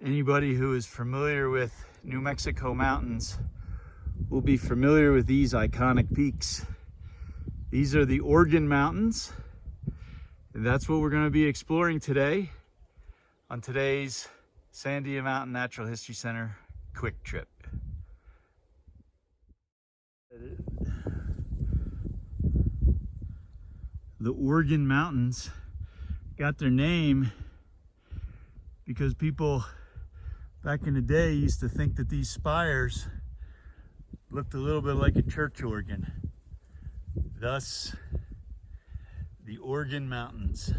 Anybody who is familiar with New Mexico mountains will be familiar with these iconic peaks. These are the Organ Mountains, and that's what we're going to be exploring today on today's Sandia Mountain Natural History Center quick trip. The Organ Mountains got their name because people back in the day used to think that these spires looked a little bit like a church organ. Thus, the Organ Mountains.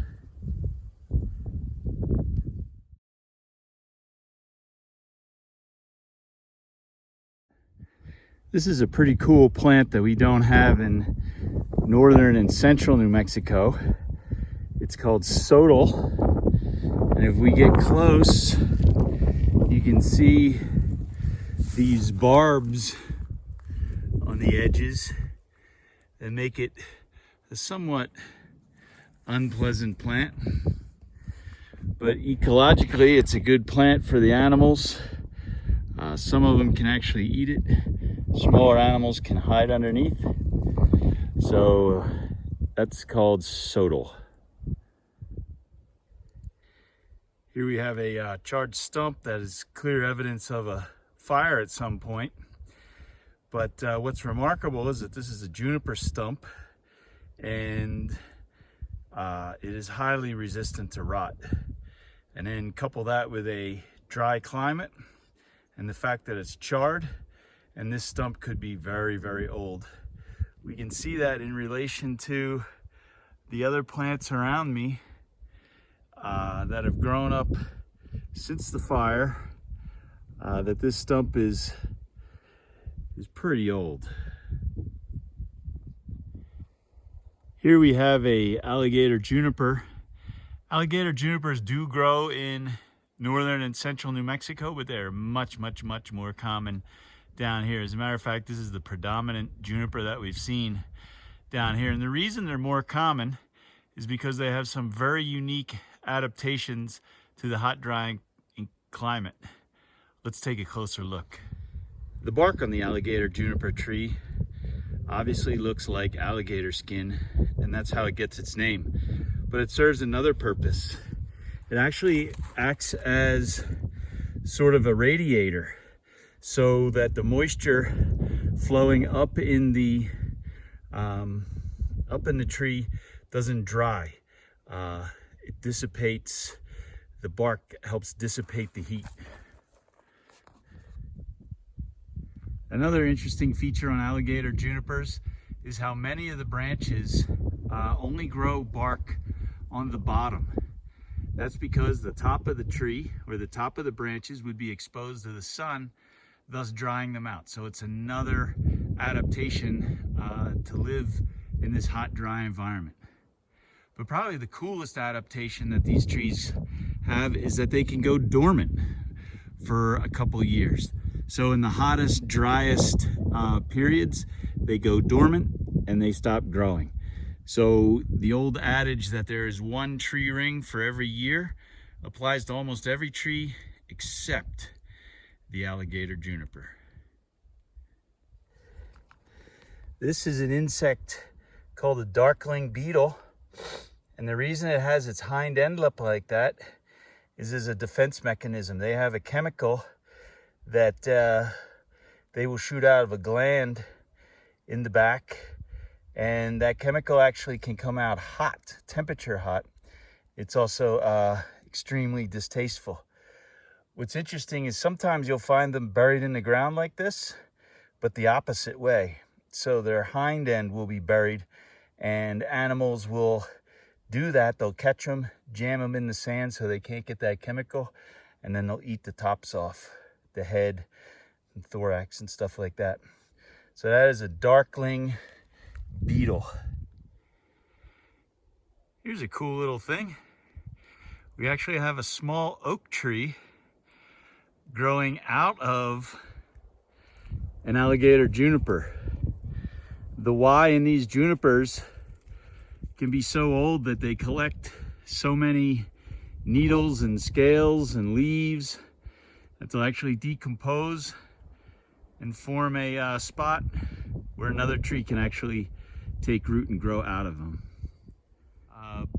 This is a pretty cool plant that we don't have in northern and central New Mexico. It's called sodal, and if we get close, you can see these barbs on the edges that make it a somewhat unpleasant plant. But ecologically, it's a good plant for the animals. Some of them can actually eat it. Smaller animals can hide underneath. So that's called sodal. Here we have a charred stump that is clear evidence of a fire at some point. But what's remarkable is that this is a juniper stump, and it is highly resistant to rot. And then couple that with a dry climate and the fact that it's charred, and this stump could be very, very old. We can see that in relation to the other plants around me that have grown up since the fire, that this stump is pretty old. Here we have a alligator juniper. Alligator junipers do grow in northern and central New Mexico, but they're much more common down here. As a matter of fact, this is the predominant juniper that we've seen down here. And the reason they're more common is because they have some very unique adaptations to the hot, dry climate. Let's take a closer look. The bark on the alligator juniper tree obviously looks like alligator skin, and that's how it gets its name. But it serves another purpose. It actually acts as sort of a radiator, so that the moisture flowing up in the tree doesn't dry. It dissipates, the bark helps dissipate the heat. Another interesting feature on alligator junipers is how many of the branches only grow bark on the bottom. That's because the top of the tree or the top of the branches would be exposed to the sun, thus drying them out. So it's another adaptation to live in this hot, dry environment. But probably the coolest adaptation that these trees have is that they can go dormant for a couple years. So in the hottest, driest periods, they go dormant and they stop growing. So the old adage that there is one tree ring for every year applies to almost every tree except the alligator juniper. This is an insect called the Darkling Beetle, and the reason it has its hind end up like that is as a defense mechanism. They have a chemical that they will shoot out of a gland in the back, and that chemical actually can come out hot, temperature hot. It's also extremely distasteful. What's interesting is sometimes you'll find them buried in the ground like this, but the opposite way. So their hind end will be buried, and animals will do that. They'll catch them, jam them in the sand so they can't get that chemical, and then they'll eat the tops off, the head and thorax and stuff like that. So that is a Darkling Beetle. Here's a cool little thing. We actually have a small oak tree growing out of an alligator juniper. The Y in these junipers can be so old that they collect so many needles and scales and leaves that will actually decompose and form a spot where another tree can actually take root and grow out of them.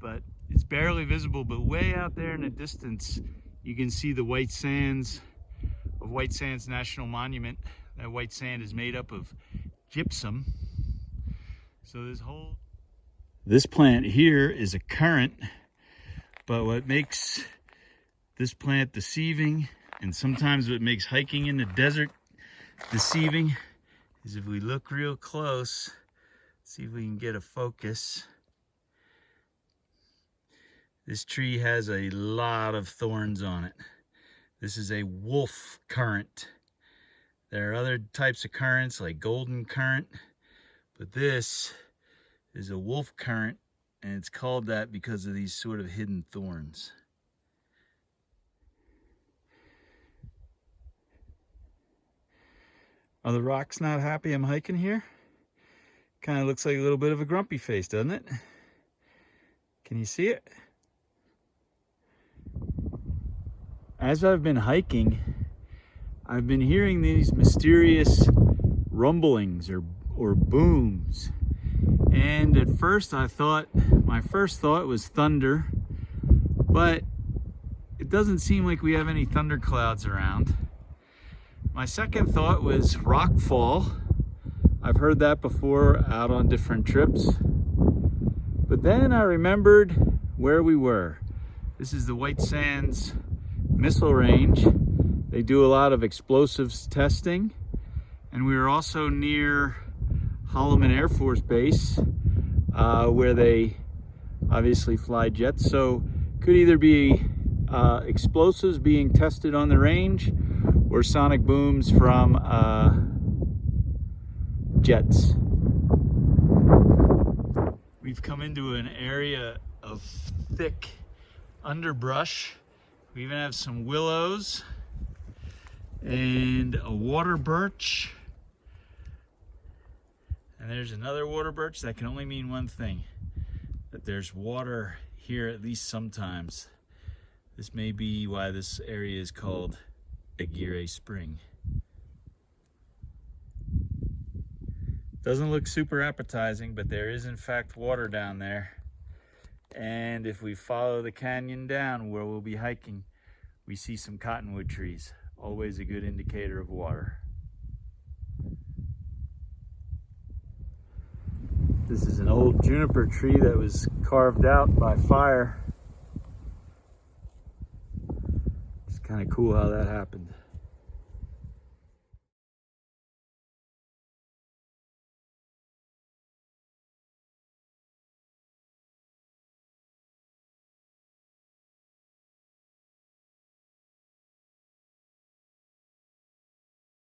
But it's barely visible, but way out there in the distance, you can see the white sands of White Sands National Monument. That white sand is made up of gypsum. So this plant here is a currant, but what makes this plant deceiving, and sometimes what makes hiking in the desert deceiving, is if we look real close, see if we can get a focus. This tree has a lot of thorns on it. This is a wolf currant. There are other types of currants like golden currant, but this is a wolf currant, and it's called that because of these sort of hidden thorns. Are the rocks not happy I'm hiking here? Kind of looks like a little bit of a grumpy face, doesn't it? Can you see it? As I've been hiking, I've been hearing these mysterious rumblings or booms. And at first my first thought was thunder, but it doesn't seem like we have any thunder clouds around. My second thought was rock fall. I've heard that before out on different trips. But then I remembered where we were. This is the White Sands Missile Range. They do a lot of explosives testing, and we were also near Holloman Air Force Base, where they obviously fly jets. So could either be explosives being tested on the range or sonic booms from jets. We've come into an area of thick underbrush. We even have some willows and a water birch. And there's another water birch. That can only mean one thing, that there's water here at least sometimes. This may be why this area is called Aguirre Spring. Doesn't look super appetizing, but there is in fact water down there. And if we follow the canyon down where we'll be hiking, we see some cottonwood trees. Always a good indicator of water. This is an old juniper tree that was carved out by fire. It's kind of cool how that happened.